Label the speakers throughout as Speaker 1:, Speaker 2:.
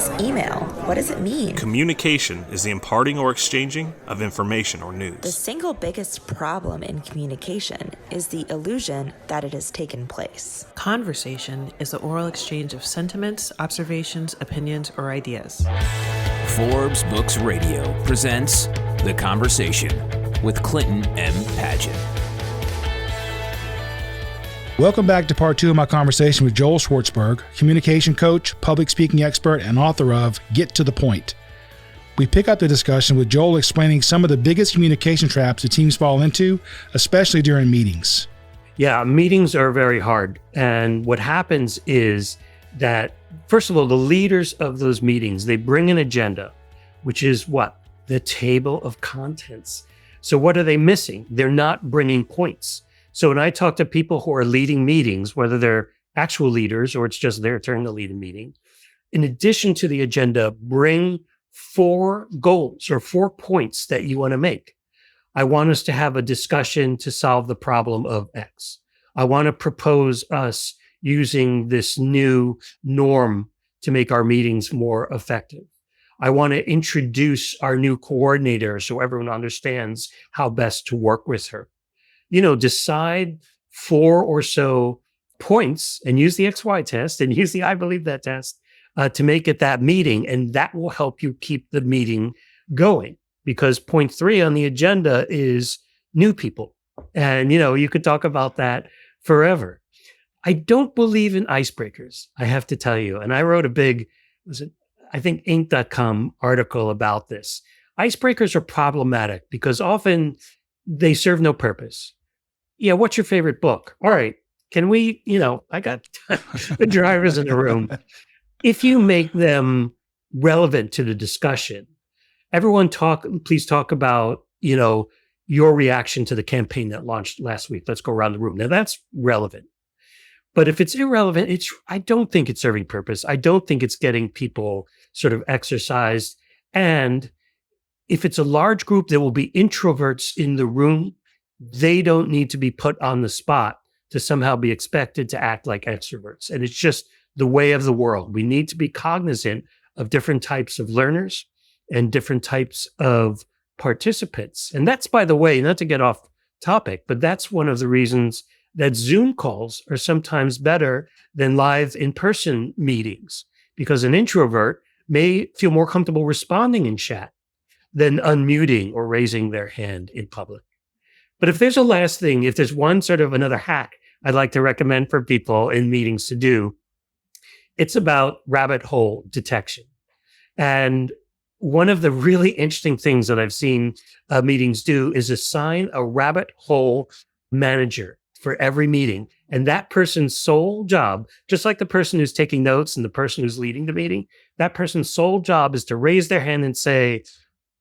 Speaker 1: this email? What does it mean?
Speaker 2: Communication is the imparting or exchanging of information or
Speaker 1: The
Speaker 2: news.
Speaker 1: single biggest problem in communication is the illusion that it has taken place.
Speaker 3: Conversation is the oral exchange of sentiments, observations, opinions, or ideas.
Speaker 4: Forbes Books Radio presents The Conversation with Clinton M. Padgett.
Speaker 5: Welcome back to part two of my conversation with Joel Schwartzberg, communication coach, public speaking expert, and author of Get to the Point. We pick up the discussion with Joel explaining some of the biggest communication traps that teams fall into, especially during meetings.
Speaker 6: Yeah, meetings are very hard. And what happens is that, first of all, the leaders of those meetings, they bring an agenda, which is what? The table of contents. So what are they missing? They're not bringing points. So when I talk to people who are leading meetings, whether they're actual leaders or it's just their turn to lead a meeting, in addition to the agenda, bring 4 goals or 4 points that you want to make. I want us to have a discussion to solve the problem of X. I want to propose us using this new norm to make our meetings more effective. I want to introduce our new coordinator so everyone understands how best to work with her. Decide 4 or so points and use the XY test and use the I believe that test to make it that meeting. And that will help you keep the meeting going, because point 3 on the agenda is new people. And, you could talk about that forever. I don't believe in icebreakers, I have to tell you. And I wrote a big, I think Inc.com article about this. Icebreakers are problematic because often they serve no purpose. Yeah, what's your favorite book? All right, can we, I got the drivers in the room. If you make them relevant to the discussion, please talk about, your reaction to the campaign that launched last week. Let's go around the room. Now that's relevant. But if it's irrelevant, I don't think it's serving purpose. I don't think it's getting people sort of exercised. And if it's a large group, there will be introverts in the room. They don't need to be put on the spot to somehow be expected to act like extroverts. And it's just the way of the world. We need to be cognizant of different types of learners and different types of participants. And that's, by the way, not to get off topic, but that's one of the reasons that Zoom calls are sometimes better than live in-person meetings, because an introvert may feel more comfortable responding in chat than unmuting or raising their hand in public. But if there's a last thing, if there's one sort of another hack I'd like to recommend for people in meetings to do, it's about rabbit hole detection. And one of the really interesting things that I've seen meetings do is assign a rabbit hole manager for every meeting. And that person's sole job, just like the person who's taking notes and the person who's leading the meeting, that person's sole job is to raise their hand and say,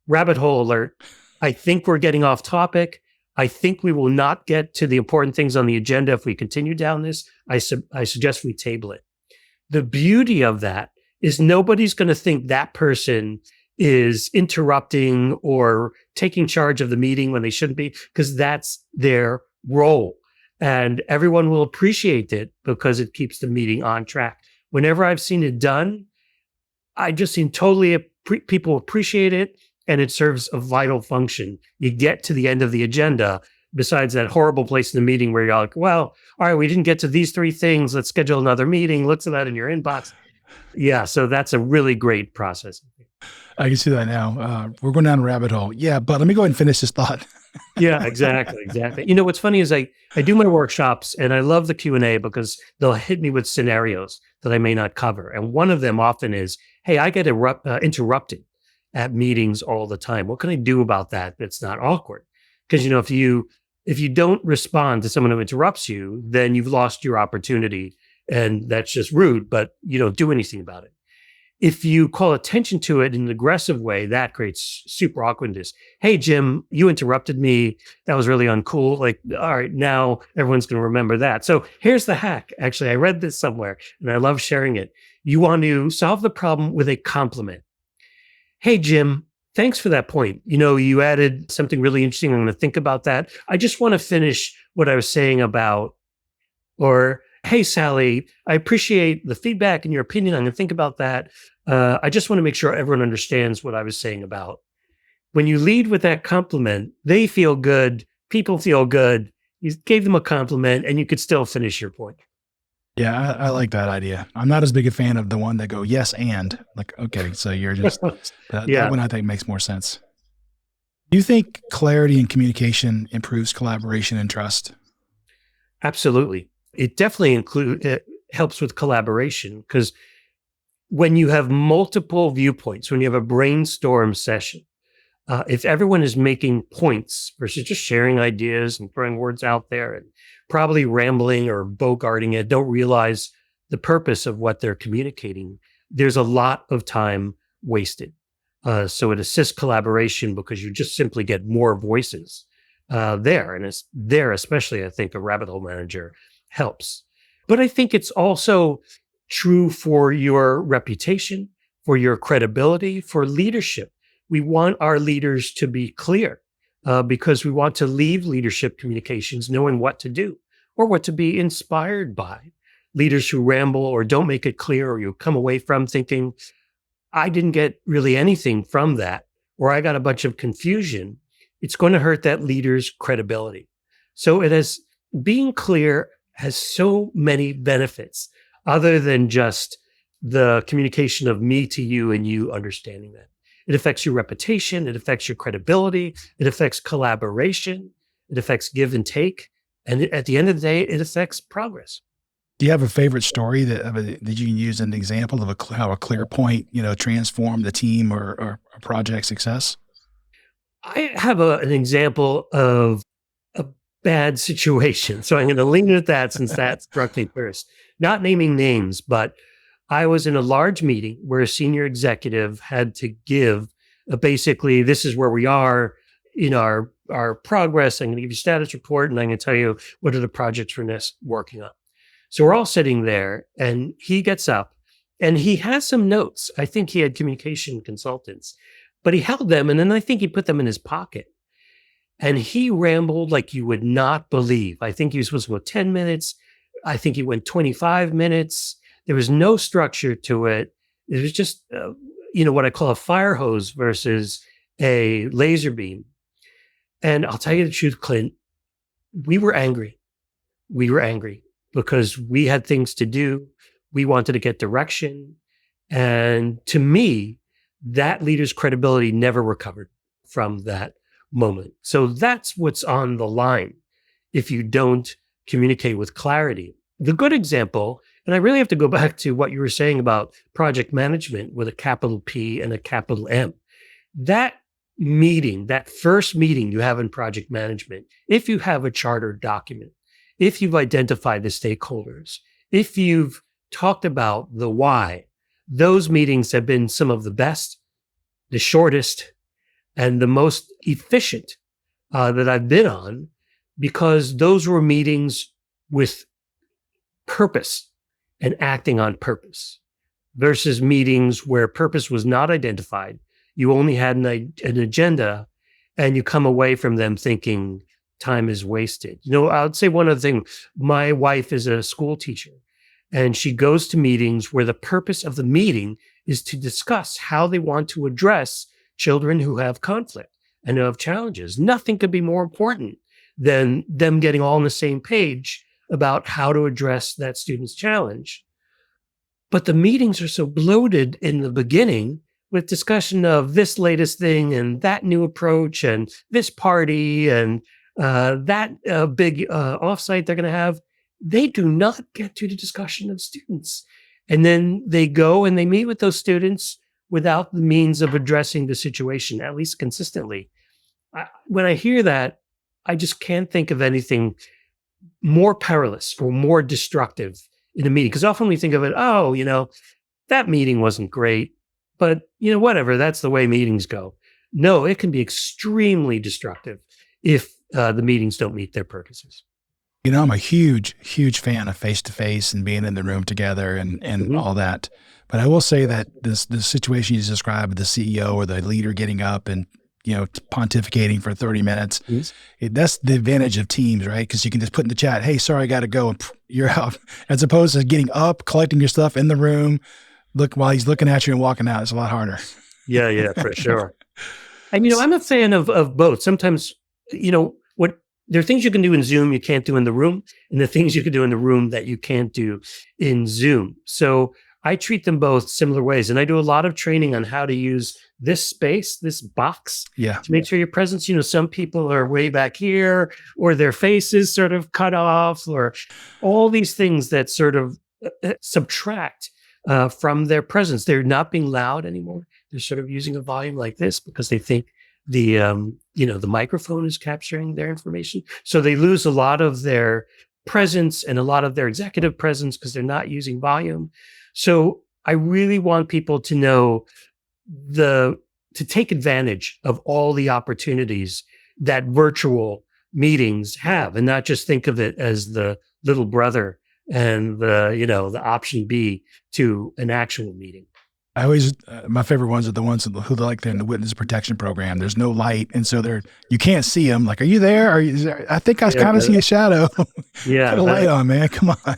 Speaker 6: rabbit hole alert. I think we're getting off topic. I think we will not get to the important things on the agenda if we continue down this. I suggest we table it. The beauty of that is nobody's going to think that person is interrupting or taking charge of the meeting when they shouldn't be, because that's their role. And everyone will appreciate it because it keeps the meeting on track. Whenever I've seen it done, I just seen people appreciate it. And it serves a vital function. You get to the end of the agenda, besides that horrible place in the meeting where you're like, well, all right, we didn't get to these 3 things. Let's schedule another meeting. Look at that in your inbox. Yeah, so that's a really great process.
Speaker 5: I can see that now. We're going down a rabbit hole. Yeah, but let me go ahead and finish this thought.
Speaker 6: Yeah, exactly. What's funny is I do my workshops and I love the Q&A because they'll hit me with scenarios that I may not cover. And one of them often is, hey, I get interrupted at meetings all the time. What can I do about that that's not awkward? Because, if you don't respond to someone who interrupts you, then you've lost your opportunity and that's just rude, but you don't do anything about it. If you call attention to it in an aggressive way, that creates super awkwardness. Hey, Jim, you interrupted me. That was really uncool. Like, all right, now everyone's going to remember that. So here's the hack. Actually, I read this somewhere and I love sharing it. You want to solve the problem with a compliment. Hey, Jim, thanks for that point. You added something really interesting. I'm going to think about that. I just want to finish what I was saying about, or hey, Sally, I appreciate the feedback and your opinion. I'm going to think about that. I just want to make sure everyone understands what I was saying about. When you lead with that compliment, they feel good. People feel good. You gave them a compliment and you could still finish your point.
Speaker 5: Yeah, I like that idea. I'm not as big a fan of the one that go, yes, and. Like, okay, so you're just, that one I think makes more sense. Do you think clarity in communication improves collaboration and trust?
Speaker 6: Absolutely. It definitely it helps with collaboration, because when you have multiple viewpoints, when you have a brainstorm session, if everyone is making points versus just sharing ideas and throwing words out there and probably rambling or bogarting it, don't realize the purpose of what they're communicating, there's a lot of time wasted. So it assists collaboration because you just simply get more voices there. And it's there, especially, I think a rabbit hole manager helps. But I think it's also true for your reputation, for your credibility, for leadership. We want our leaders to be clear because we want to leave leadership communications knowing what to do or what to be inspired by. Leaders who ramble or don't make it clear, or you come away from thinking, I didn't get really anything from that, or I got a bunch of confusion, it's going to hurt that leader's credibility. So being clear has so many benefits other than just the communication of me to you and you understanding that. It affects your reputation. It affects your credibility. It affects collaboration. It affects give and take. And at the end of the day, it affects progress.
Speaker 5: Do you have a favorite story that you can use as an example of how a clear point, transformed the team or a project success?
Speaker 6: I have an example of a bad situation. So I'm going to lean at that since that struck me first. Not naming names, but I was in a large meeting where a senior executive had to give basically, this is where we are in our progress. I'm going to give you a status report, and I'm going to tell you what are the projects we're working on. So we're all sitting there, and he gets up, and he has some notes. I think he had communication consultants, but he held them, and then I think he put them in his pocket. And he rambled like you would not believe. I think he was supposed to go 10 minutes. I think he went 25 minutes. There was no structure to it. It was just, what I call a fire hose versus a laser beam. And I'll tell you the truth, Clint, we were angry. We were angry because we had things to do. We wanted to get direction. And to me, that leader's credibility never recovered from that moment. So that's what's on the line if you don't communicate with clarity. The good example, and I really have to go back to what you were saying about project management with a capital P and a capital M. That meeting, that first meeting you have in project management, if you have a chartered document, if you've identified the stakeholders, if you've talked about the why, those meetings have been some of the best, the shortest, and the most efficient that I've been on, because those were meetings with purpose and acting on purpose versus meetings where purpose was not identified. You only had an agenda and you come away from them thinking time is wasted. I would say one other thing. My wife is a school teacher and she goes to meetings where the purpose of the meeting is to discuss how they want to address children who have conflict and who have challenges. Nothing could be more important than them getting all on the same page about how to address that student's challenge. But the meetings are so bloated in the beginning with discussion of this latest thing and that new approach and this party and that big offsite they're going to have. They do not get to the discussion of students. And then they go and they meet with those students without the means of addressing the situation, at least consistently. When I hear that, I just can't think of anything more perilous or more destructive in a meeting. Because often we think of it, that meeting wasn't great, but whatever, that's the way meetings go. No, it can be extremely destructive if the meetings don't meet their purposes.
Speaker 5: I'm a huge, huge fan of face-to-face and being in the room together and all that. But I will say that this situation you described, the CEO or the leader getting up and pontificating for 30 minutes. That's the advantage of Teams, right? Because you can just put in the chat, hey, sorry, I got to go. And you're out, as opposed to getting up, collecting your stuff in the room, look while he's looking at you and walking out. It's a lot harder.
Speaker 6: Yeah, for sure. And, I'm a fan of both. Sometimes, there are things you can do in Zoom you can't do in the room, and the things you can do in the room that you can't do in Zoom. So I treat them both similar ways. And I do a lot of training on how to use this space, this box, to make sure your presence, some people are way back here, or their face is sort of cut off, or all these things that sort of subtract from their presence. They're not being loud anymore. They're sort of using a volume like this because they think the microphone is capturing their information. So they lose a lot of their presence and a lot of their executive presence because they're not using volume. So I really want people to know to take advantage of all the opportunities that virtual meetings have, and not just think of it as the little brother and the option B to an actual meeting.
Speaker 5: I always, my favorite ones are the ones who they're in the witness protection program. There's no light. And so you can't see them. Like, are you there? I think I kind of see a shadow.
Speaker 6: Yeah.
Speaker 5: Put a light on, man. Come on.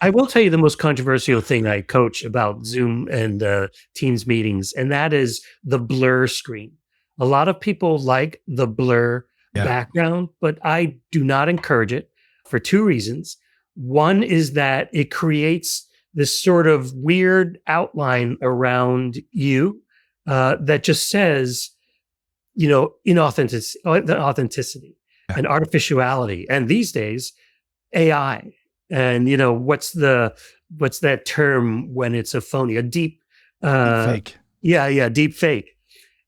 Speaker 6: I will tell you the most controversial thing I coach about Zoom and Teams meetings, and that is the blur screen. A lot of people like the blur background, but I do not encourage it for two reasons. One is that it creates this sort of weird outline around you that just says, authenticity and artificiality. And these days, AI. And, what's that term when it's a phony, a deep
Speaker 5: fake.
Speaker 6: Yeah, deep fake.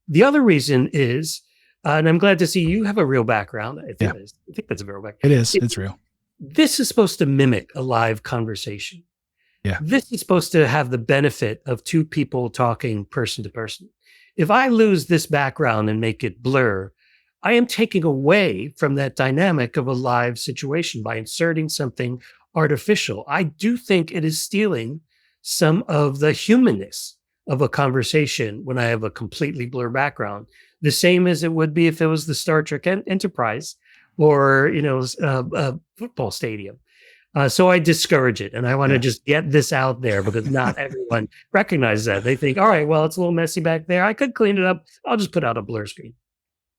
Speaker 6: The other reason is, and I'm glad to see you have a real background. I think that's a real background.
Speaker 5: It is. It's real.
Speaker 6: This is supposed to mimic a live conversation.
Speaker 5: Yeah.
Speaker 6: This is supposed to have the benefit of two people talking person to person. If I lose this background and make it blur, I am taking away from that dynamic of a live situation by inserting something artificial. I do think it is stealing some of the humanness of a conversation when I have a completely blur background, the same as it would be if it was the Star Trek Enterprise or, a football stadium. So I discourage it, and I want to just get this out there because not everyone recognizes that. They think, all right, well, it's a little messy back there. I could clean it up. I'll just put out a blur screen.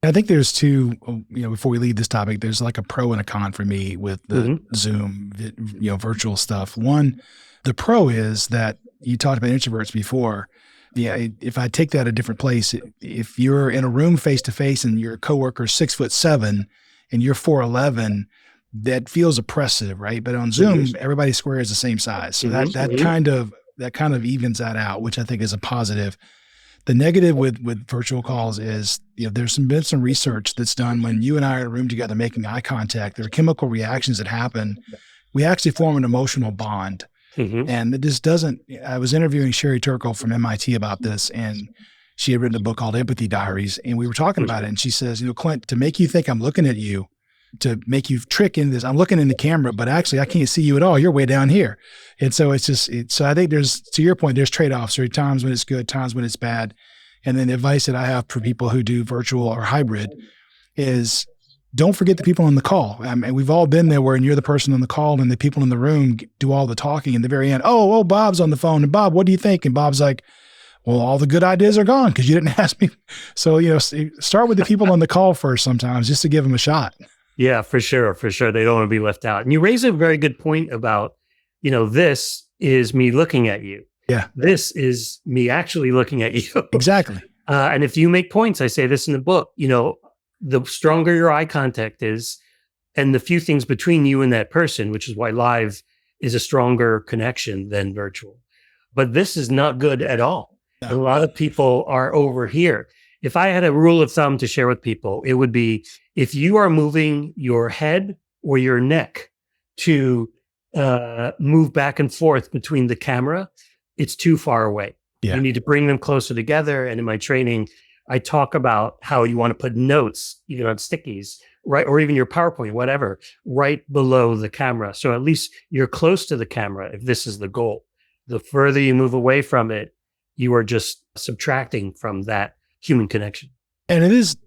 Speaker 5: I think there's two, before we leave this topic, there's like a pro and a con for me with the Zoom, virtual stuff. One, the pro is that you talked about introverts before. Yeah, if I take that a different place, if you're in a room face to face and your coworker's 6'7" and you're 4'11", that feels oppressive, right? But on Zoom, everybody's square is the same size. So that kind of evens that out, which I think is a positive. The negative with virtual calls is, there's been some research that's done when you and I are in a room together making eye contact. There are chemical reactions that happen. We actually form an emotional bond. And this doesn't, I was interviewing Sherry Turkle from MIT about this, and she had written a book called Empathy Diaries, and we were talking about it. And she says, Clint, to make you think I'm looking at you, to make you trick in this, I'm looking in the camera, but actually I can't see you at all. You're way down here. And so so I think there's, to your point, there's trade-offs. There are times when it's good, times when it's bad. And then the advice that I have for people who do virtual or hybrid is don't forget the people on the call. I mean, we've all been there where you're the person on the call and the people in the room do all the talking. In the very end, oh, Bob's on the phone. And Bob, what do you think? And Bob's like, well, all the good ideas are gone because you didn't ask me. So, start with the people on the call first sometimes just to give them a shot.
Speaker 6: Yeah, for sure. They don't want to be left out. And you raise a very good point about, this is me looking at you.
Speaker 5: Yeah.
Speaker 6: This is me actually looking at you.
Speaker 5: Exactly.
Speaker 6: And if you make points, I say this in the book, the stronger your eye contact is and the few things between you and that person, which is why live is a stronger connection than virtual. But this is not good at all. No. A lot of people are over here. If I had a rule of thumb to share with people, it would be if you are moving your head or your neck to move back and forth between the camera, it's too far away. Yeah. You need to bring them closer together. And in my training, I talk about how you want to put notes, even on stickies, right? Or even your PowerPoint, whatever, right below the camera. So at least you're close to the camera if this is the goal. The further you move away from it, you are just subtracting from that human connection.
Speaker 5: And it is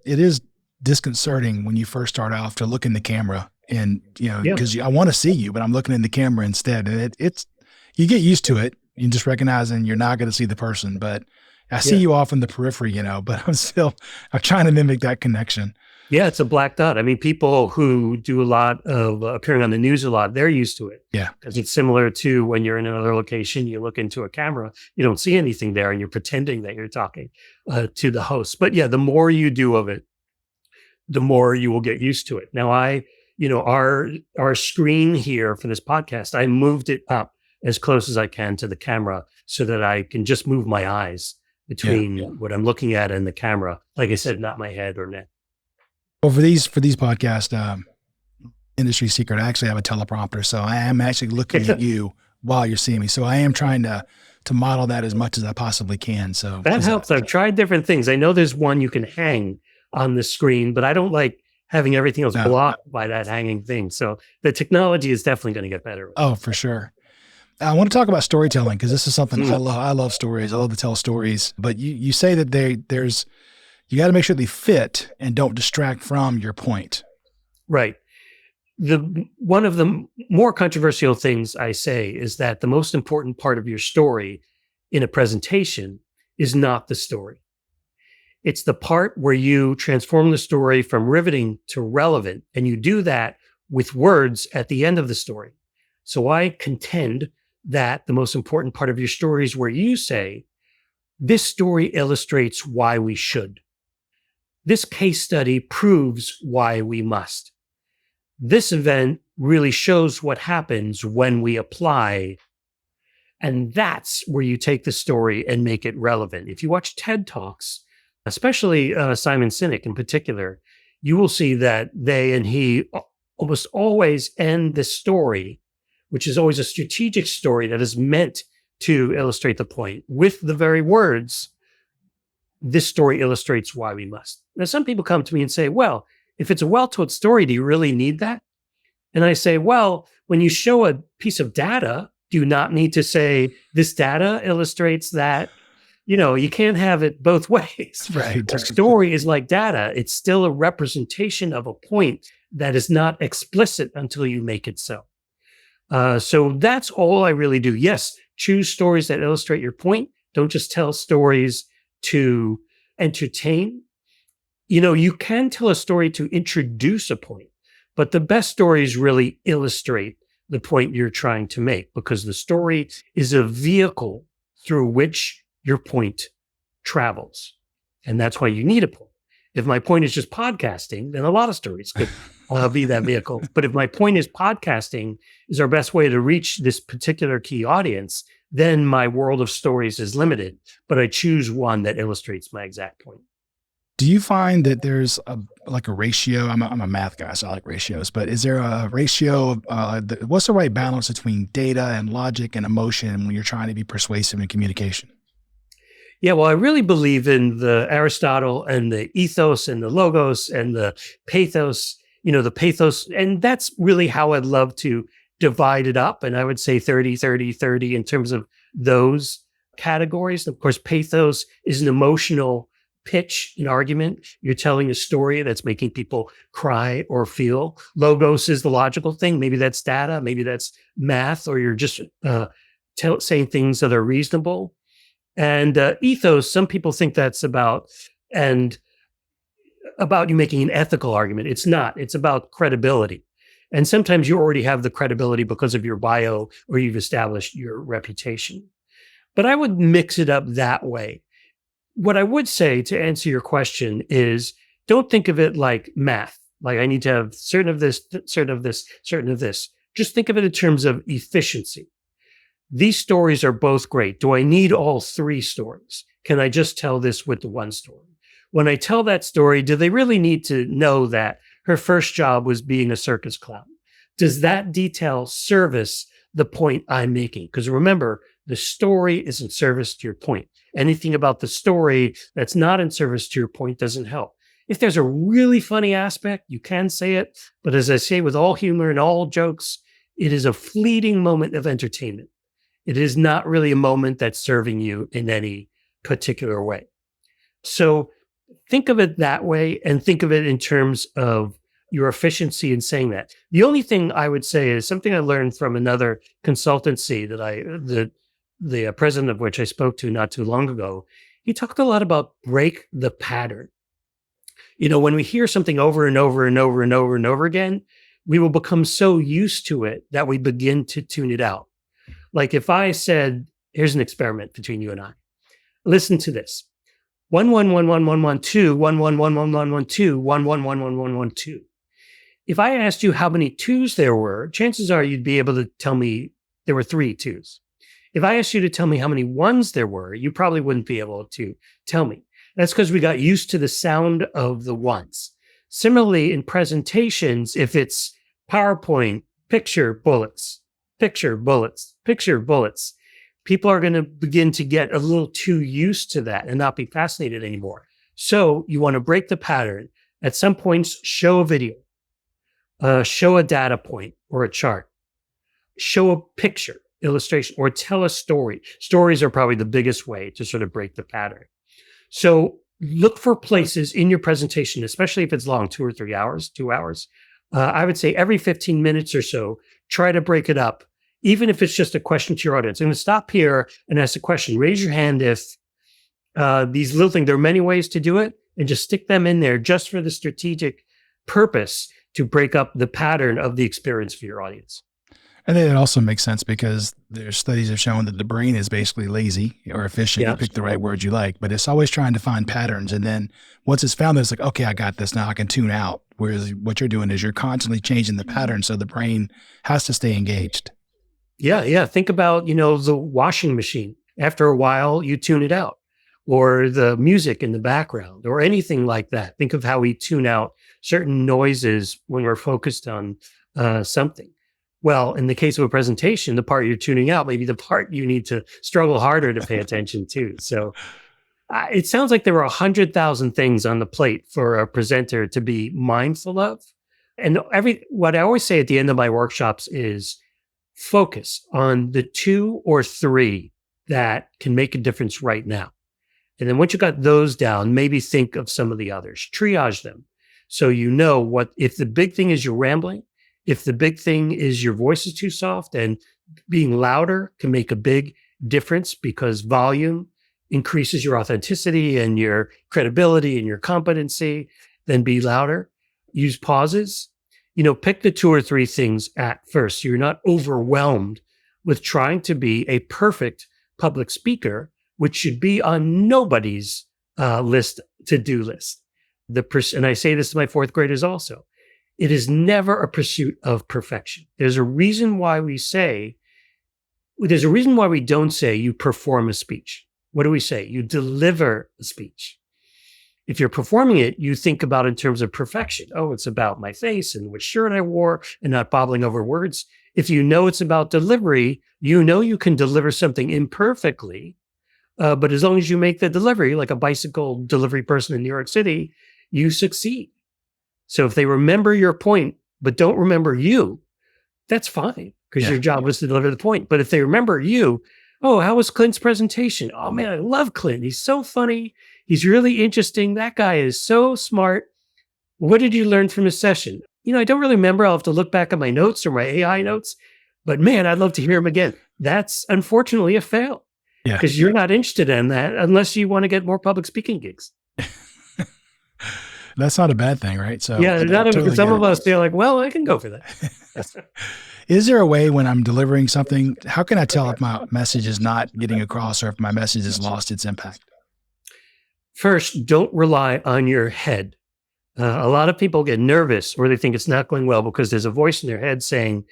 Speaker 5: disconcerting when you first start off to look in the camera And,
Speaker 6: Yeah.
Speaker 5: because I want to see you, but I'm looking in the camera instead. And it's, you get used to it. You just recognizing you're not going to see the person, but I see you off in the periphery, but I'm trying to mimic that connection.
Speaker 6: Yeah, it's a black dot. I mean, people who do a lot of appearing on the news a lot, they're used to it.
Speaker 5: Yeah.
Speaker 6: Because it's similar to when you're in another location, you look into a camera, you don't see anything there, and you're pretending that you're talking to the host. But yeah, the more you do of it, the more you will get used to it. Now, our screen here for this podcast, I moved it up as close as I can to the camera so that I can just move my eyes between what I'm looking at and the camera. Like I said, not my head or neck.
Speaker 5: Well, for these podcast, industry secret, I actually have a teleprompter. So I am actually looking at you while you're seeing me. So I am trying to model that as much as I possibly can. So
Speaker 6: that helps. I've tried different things. I know there's one you can hang on the screen, but I don't like having everything else blocked by that hanging thing. So the technology is definitely going to get better.
Speaker 5: Oh, for sure. I want to talk about storytelling because this is something I love. I love stories. I love to tell stories. But you say that you got to make sure they fit and don't distract from your point.
Speaker 6: Right. One of the more controversial things I say is that the most important part of your story in a presentation is not the story. It's the part where you transform the story from riveting to relevant, and you do that with words at the end of the story. So I contend that the most important part of your story is where you say, this story illustrates why we should. This case study proves why we must. This event really shows what happens when we apply. And that's where you take the story and make it relevant. If you watch TED Talks, especially Simon Sinek in particular, you will see that they and he almost always end the story, which is always a strategic story that is meant to illustrate the point, with the very words, this story illustrates why we must. Now, some people come to me and say, well, if it's a well-told story, do you really need that? And I say, well, when you show a piece of data, do you not need to say this data illustrates that? You can't have it both ways.
Speaker 5: Right.
Speaker 6: The story is like data. It's still a representation of a point that is not explicit until you make it so. So that's all I really do. Yes, choose stories that illustrate your point. Don't just tell stories to entertain. You can tell a story to introduce a point, but the best stories really illustrate the point you're trying to make, because the story is a vehicle through which your point travels. And that's why you need a point. If my point is just podcasting, then a lot of stories could be that vehicle. But if my point is podcasting is our best way to reach this particular key audience, then my world of stories is limited. But I choose one that illustrates my exact point.
Speaker 5: Do you find that there's a ratio? I'm a math guy, so I like ratios. But is there a ratio of what's the right balance between data and logic and emotion when you're trying to be persuasive in communication?
Speaker 6: Yeah, well, I really believe in the Aristotle and the ethos and the logos and the pathos, the pathos. And that's really how I'd love to divide it up. And I would say 30, 30, 30 in terms of those categories. Of course, pathos is an emotional pitch, an argument. You're telling a story that's making people cry or feel. Logos is the logical thing. Maybe that's data. Maybe that's math, or you're just saying things that are reasonable. And ethos, some people think that's about you making an ethical argument. It's not. It's about credibility. And sometimes you already have the credibility because of your bio, or you've established your reputation. But I would mix it up that way. What I would say to answer your question is, don't think of it like math. Like I need to have certain of this, certain of this, certain of this. Just think of it in terms of efficiency. These stories are both great. Do I need all three stories? Can I just tell this with the one story? When I tell that story, do they really need to know that her first job was being a circus clown? Does that detail service the point I'm making? Because remember, the story is in service to your point. Anything about the story that's not in service to your point doesn't help. If there's a really funny aspect, you can say it. But as I say, with all humor and all jokes, it is a fleeting moment of entertainment. It is not really a moment that's serving you in any particular way. So think of it that way, and think of it in terms of your efficiency in saying that. The only thing I would say is something I learned from another consultancy that the president of which I spoke to not too long ago. He talked a lot about break the pattern. When we hear something over and over and over and over and over again, we will become so used to it that we begin to tune it out. Like if I said, here's an experiment between you and I. Listen to this. 1111112 1111112 1111112. If I asked you how many twos there were, chances are you'd be able to tell me there were 3 twos. If I asked you to tell me how many ones there were, you probably wouldn't be able to tell me. That's because we got used to the sound of the ones. Similarly, in presentations, if it's PowerPoint, picture bullets, picture bullets, picture bullets, people are going to begin to get a little too used to that and not be fascinated anymore. So you want to break the pattern. At some points, show a video, show a data point or a chart, show a picture, illustration, or tell a story. Stories are probably the biggest way to sort of break the pattern. So look for places in your presentation, especially if it's long, 2 or 3 hours, 2 hours. I would say every 15 minutes or so, try to break it up, even if it's just a question to your audience. I'm going to stop here and ask a question. Raise your hand if these little things, there are many ways to do it, and just stick them in there just for the strategic purpose to break up the pattern of the experience for your audience.
Speaker 5: And then it also makes sense because there's studies have shown that the brain is basically lazy or efficient.
Speaker 6: Yeah.
Speaker 5: You pick the right words you like, but it's always trying to find patterns. And then once it's found that, it's like, okay, I got this. Now I can tune out. Whereas what you're doing is you're constantly changing the pattern. So the brain has to stay engaged.
Speaker 6: Yeah. Think about, the washing machine. After a while, you tune it out, or the music in the background, or anything like that. Think of how we tune out certain noises when we're focused on something. Well, in the case of a presentation, the part you're tuning out may be the part you need to struggle harder to pay attention to. So it sounds like there were 100,000 things on the plate for a presenter to be mindful of. And what I always say at the end of my workshops is focus on the 2 or 3 that can make a difference right now. And then once you got those down, maybe think of some of the others, triage them. So what, if the big thing is you're rambling, if the big thing is your voice is too soft, and being louder can make a big difference because volume increases your authenticity and your credibility and your competency, then be louder. Use pauses. Pick the 2 or 3 things at first. So you're not overwhelmed with trying to be a perfect public speaker, which should be on nobody's to-do list. And I say this to my 4th graders also. It is never a pursuit of perfection. There's a reason why we don't say you perform a speech. What do we say? You deliver a speech. If you're performing it, you think about it in terms of perfection. Oh, it's about my face and which shirt I wore and not bobbling over words. If you know it's about delivery, you can deliver something imperfectly, but as long as you make the delivery, like a bicycle delivery person in New York City, you succeed. So if they remember your point, but don't remember you, that's fine, because your job was to deliver the point. But if they remember you, oh, how was Clint's presentation? Oh man, I love Clint. He's so funny. He's really interesting. That guy is so smart. What did you learn from his session? I don't really remember. I'll have to look back at my notes or my AI notes, but man, I'd love to hear him again. That's unfortunately a fail, because you're not interested in that unless you want to get more public speaking gigs.
Speaker 5: That's not a bad thing, right? So
Speaker 6: some of us, they're like, well, I can go for that.
Speaker 5: Is there a way when I'm delivering something, how can I tell if my message is not getting across or if my message has lost its impact?
Speaker 6: First, don't rely on your head. A lot of people get nervous or they think it's not going well because there's a voice in their head saying,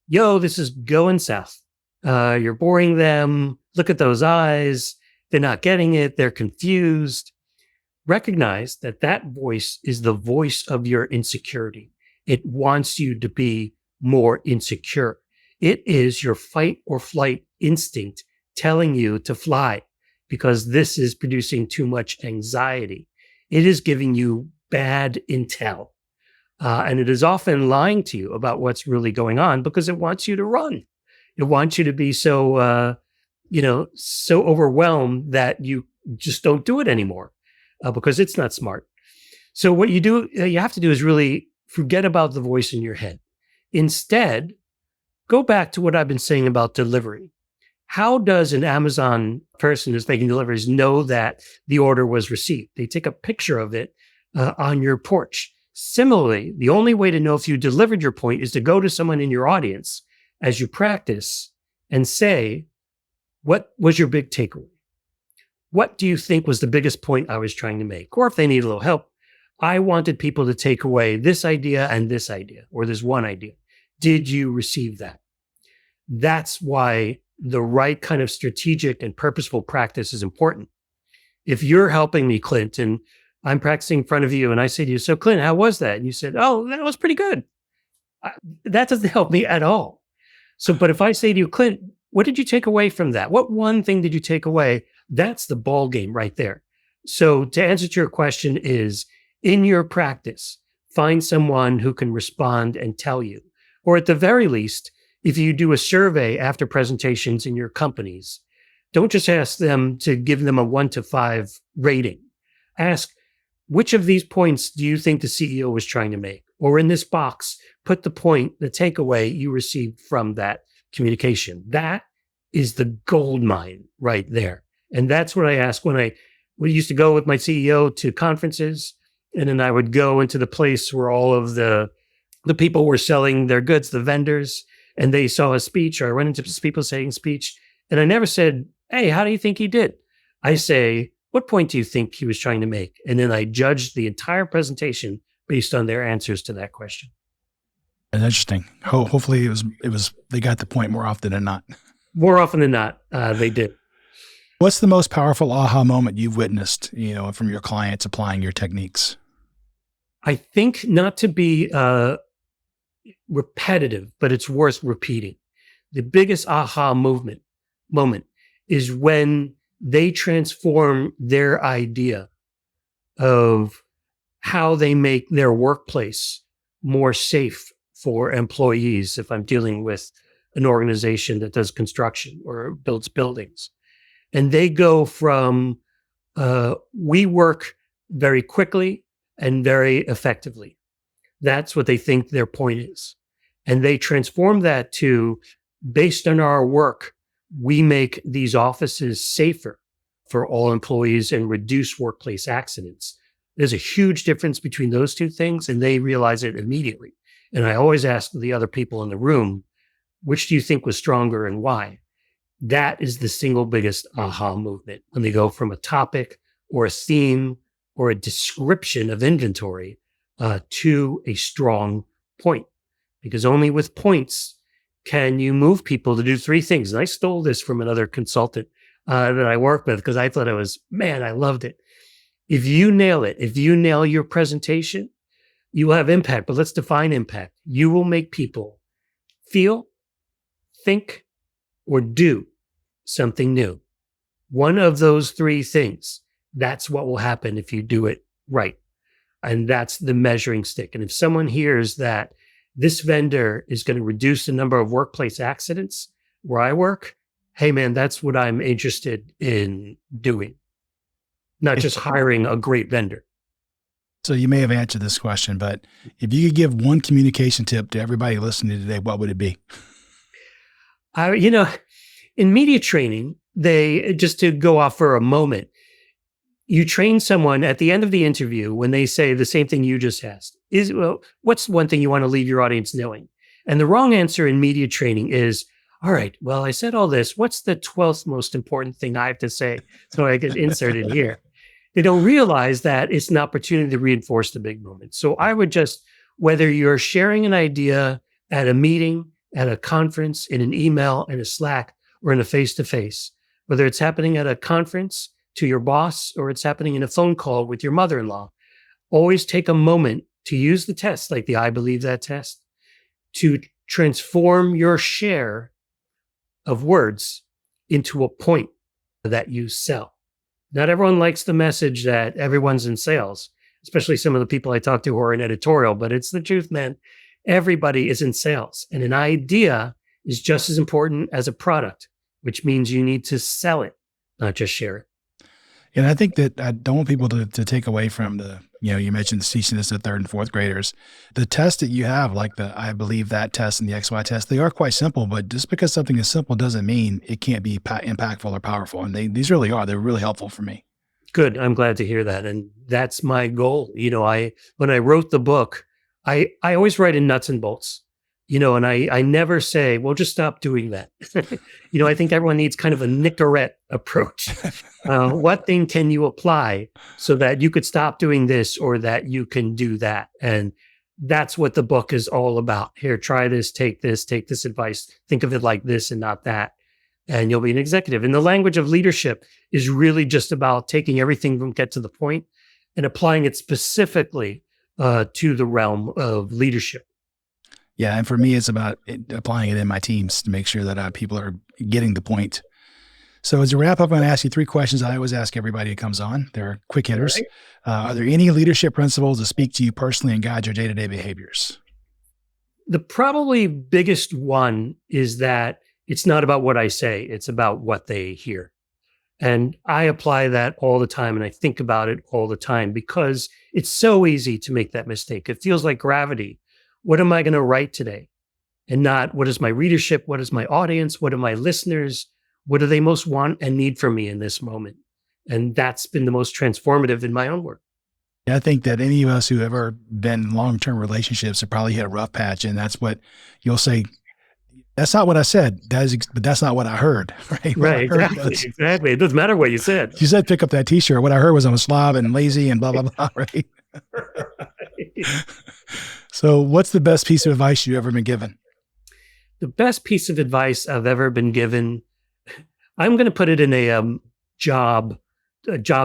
Speaker 6: yo, this is going south. You're boring them. Look at those eyes. They're not getting it. They're confused. Recognize that voice is the voice of your insecurity. It wants you to be more insecure. It is your fight or flight instinct telling you to fly because this is producing too much anxiety. It is giving you bad intel. And it is often lying to you about what's really going on because it wants you to run. It wants you to be so overwhelmed that you just don't do it anymore because it's not smart. So what you have to do is really Forget about the voice in your head. Instead, go back to what I've been saying about delivery. How does an Amazon person who's making deliveries know that the order was received? They take a picture of it on your porch. Similarly, the only way to know if you delivered your point is to go to someone in your audience as you practice and say, what was your big takeaway? What do you think was the biggest point I was trying to make? Or if they need a little help, I wanted people to take away this idea and this idea, or this one idea. Did you receive that? That's why the right kind of strategic and purposeful practice is important. If you're helping me, Clint, and I'm practicing in front of you and I say to you, so Clint, how was that? And you said, oh, that was pretty good. That doesn't help me at all. So, but if I say to you, Clint, what did you take away from that? What one thing did you take away? That's the ball game right there. So to answer to your question is, in your practice, find someone who can respond and tell you. Or at the very least, if you do a survey after presentations in your companies, don't just ask them to give them a 1 to 5 rating. Ask, which of these points do you think the CEO was trying to make? Or in this box, put the point, the takeaway you received from that communication. That is the gold mine right there. And that's what I ask when we used to go with my CEO to conferences. And then I would go into the place where all of the people were selling their goods, the vendors, and they saw a speech, or I run into people saying speech. And I never said, hey, how do you think he did? I say, what point do you think he was trying to make? And then I judged the entire presentation based on their answers to that question.
Speaker 5: That's interesting. Hopefully it was they got the point more often than not.
Speaker 6: More often than not, they did.
Speaker 5: What's the most powerful aha moment you've witnessed, from your clients applying your techniques?
Speaker 6: I think not to be repetitive, but it's worth repeating. The biggest aha moment is when they transform their idea of how they make their workplace more safe for employees. If I'm dealing with an organization that does construction or builds buildings, and they go from we work very quickly and very effectively. That's what they think their point is. And they transform that to, based on our work, we make these offices safer for all employees and reduce workplace accidents. There's a huge difference between those two things, and they realize it immediately. And I always ask the other people in the room, which do you think was stronger and why? That is the single biggest aha movement, when they go from a topic or a theme or a description of inventory to a strong point. Because only with points can you move people to do 3 things. And I stole this from another consultant that I work with, because I thought I loved it. If you nail it, if you nail your presentation, you will have impact. But let's define impact. You will make people feel, think, or do something new. One of those 3 things, that's what will happen if you do it right. And that's the measuring stick. And if someone hears that this vendor is going to reduce the number of workplace accidents where I work, hey man, that's what I'm interested in doing. Not just hiring a great vendor.
Speaker 5: So you may have answered this question, but if you could give one communication tip to everybody listening today, what would it be?
Speaker 6: In media training, just to go off for a moment, you train someone at the end of the interview when they say the same thing you just asked. What's one thing you want to leave your audience knowing? And the wrong answer in media training is, all right, well, I said all this. What's the 12th most important thing I have to say so I can insert it here? They don't realize that it's an opportunity to reinforce the big moment. So I would just, whether you're sharing an idea at a meeting, at a conference, in an email, in a Slack, or in a face-to-face, whether it's happening at a conference to your boss or it's happening in a phone call with your mother-in-law, always take a moment to use the test, like the I believe that test, to transform your share of words into a point that you sell. Not everyone likes the message that everyone's in sales, especially some of the people I talk to who are in editorial, but it's the truth, man. Everybody is in sales, and an idea is just as important as a product, which means you need to sell it, not just share it.
Speaker 5: And I think that I don't want people to take away from you mentioned teaching this to third and fourth graders. The tests that you have, like I believe that test and the XY test, they are quite simple, but just because something is simple doesn't mean it can't be impactful or powerful. And these really are. They're really helpful for me.
Speaker 6: Good. I'm glad to hear that. And that's my goal. When I wrote the book, I always write in nuts and bolts. And I never say, well, just stop doing that. I think everyone needs kind of a Nicorette approach. What thing can you apply so that you could stop doing this or that you can do that? And that's what the book is all about. Here, try this, take this advice, think of it like this and not that. And you'll be an executive. And the language of leadership is really just about taking everything from get to the point and applying it specifically to the realm of leadership.
Speaker 5: Yeah, and for me, it's about applying it in my teams to make sure that people are getting the point. So as a wrap up, I'm going to ask you 3 questions I always ask everybody who comes on. They're quick hitters. Right. Are there any leadership principles that speak to you personally and guide your day-to-day behaviors?
Speaker 6: The probably biggest one is that it's not about what I say, it's about what they hear. And I apply that all the time, and I think about it all the time because it's so easy to make that mistake. It feels like gravity. What am I going to write today? And not what is my readership? What is my audience? What are my listeners? What do they most want and need from me in this moment? And that's been the most transformative in my own work.
Speaker 5: I think that any of us who have ever been in long-term relationships have probably hit a rough patch. And that's what you'll say, that's not what I said. But that's not what I heard. Right.
Speaker 6: Right. Exactly. It doesn't matter what you said.
Speaker 5: You said, pick up that t-shirt. What I heard was I'm a slob and lazy and blah, blah, blah. Right. So what's the best piece of advice you've ever been given?
Speaker 6: The best piece of advice I've ever been given, I'm going to put it in a job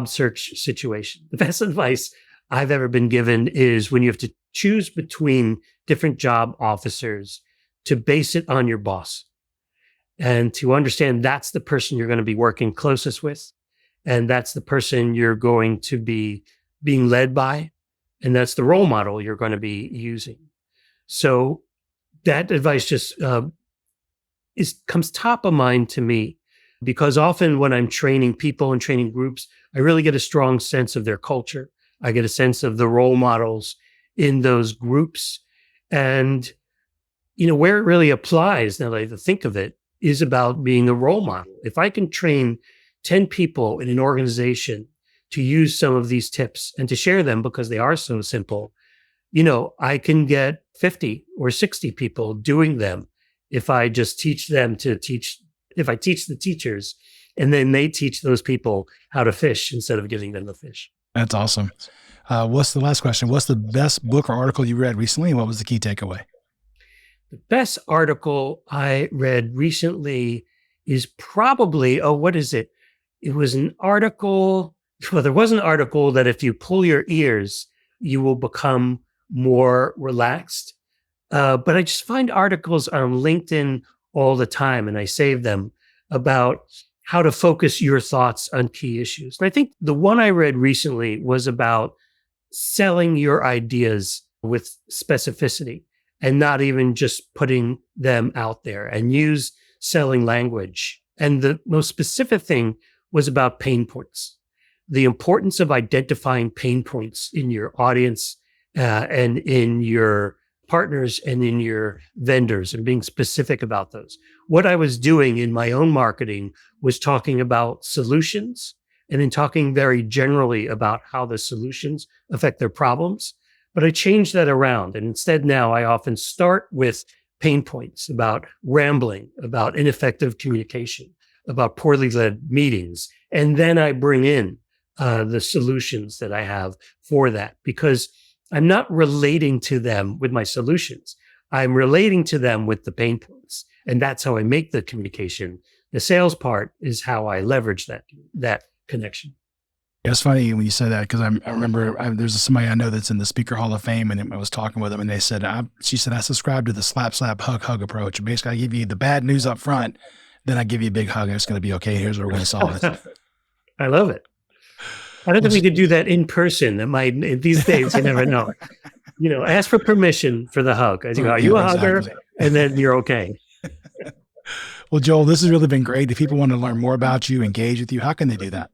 Speaker 6: search situation. The best advice I've ever been given is when you have to choose between different job officers to base it on your boss and to understand that's the person you're going to be working closest with. And that's the person you're going to be being led by. And that's the role model you're going to be using. So that advice just comes top of mind to me because often when I'm training people and training groups, I really get a strong sense of their culture. I get a sense of the role models in those groups. And, where it really applies, now that I think of it, is about being a role model. If I can train 10 people in an organization to use some of these tips and to share them because they are so simple, I can get 50 or 60 people doing them if I just teach them to teach, if I teach the teachers and then they teach those people how to fish instead of giving them the fish.
Speaker 5: That's awesome. What's the last question? What's the best book or article you read recently? And what was the key takeaway?
Speaker 6: The best article I read recently is probably, what is it? It was an article. Well, there was an article that if you pull your ears, you will become more relaxed. But I just find articles on LinkedIn all the time, and I save them about how to focus your thoughts on key issues. And I think the one I read recently was about selling your ideas with specificity and not even just putting them out there, and use selling language. And the most specific thing was about pain points. The importance of identifying pain points in your audience and in your partners and in your vendors and being specific about those. What I was doing in my own marketing was talking about solutions and then talking very generally about how the solutions affect their problems. But I changed that around. And instead now I often start with pain points about rambling, about ineffective communication, about poorly led meetings. And then I bring in the solutions that I have for that, because I'm not relating to them with my solutions. I'm relating to them with the pain points. And that's how I make the communication. The sales part is how I leverage that connection.
Speaker 5: Yeah, it's funny when you say that, because I remember there's somebody I know that's in the Speaker Hall of Fame, and I was talking with them, and they said, she said, I subscribe to the slap, hug approach. Basically, I give you the bad news up front, then I give you a big hug, and it's going to be okay. Here's where we're going to solve it.
Speaker 6: I love it. I don't think we could do that in person. These days, you never know. Ask for permission for the hug. Are you a hugger? And then you're okay.
Speaker 5: Well, Joel, this has really been great. If people want to learn more about you, engage with you, how can they do that?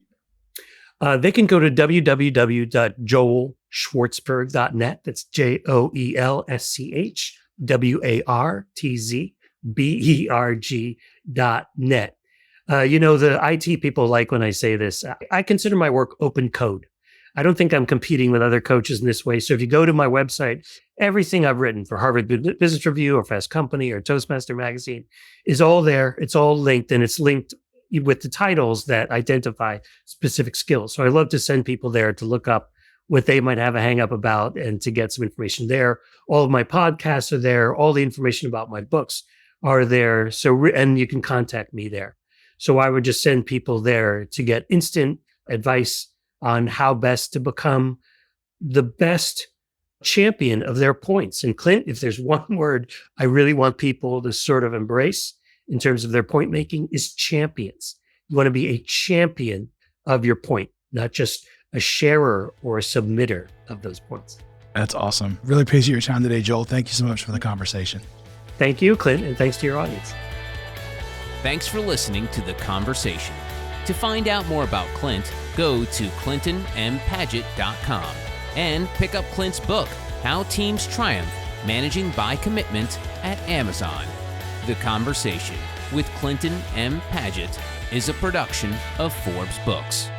Speaker 6: They can go to www.joelschwartzberg.net. That's JoelSchwartzberg.net. The IT people like when I say this. I consider my work open code. I don't think I'm competing with other coaches in this way. So if you go to my website, everything I've written for Harvard Business Review or Fast Company or Toastmaster Magazine is all there. It's all linked, and it's linked with the titles that identify specific skills. So I love to send people there to look up what they might have a hang up about and to get some information there. All of my podcasts are there. All the information about my books are there. And you can contact me there. So I would just send people there to get instant advice on how best to become the best champion of their points. And Clint, if there's one word I really want people to sort of embrace in terms of their point making, is champions. You want to be a champion of your point, not just a sharer or a submitter of those points.
Speaker 5: That's awesome. Really appreciate your time today, Joel. Thank you so much for the conversation.
Speaker 6: Thank you, Clint, and thanks to your audience.
Speaker 4: Thanks for listening to The Conversation. To find out more about Clint, go to clintonmpaget.com and pick up Clint's book, How Teams Triumph, Managing by Commitment, at Amazon. The Conversation with Clinton M. Paget is a production of Forbes Books.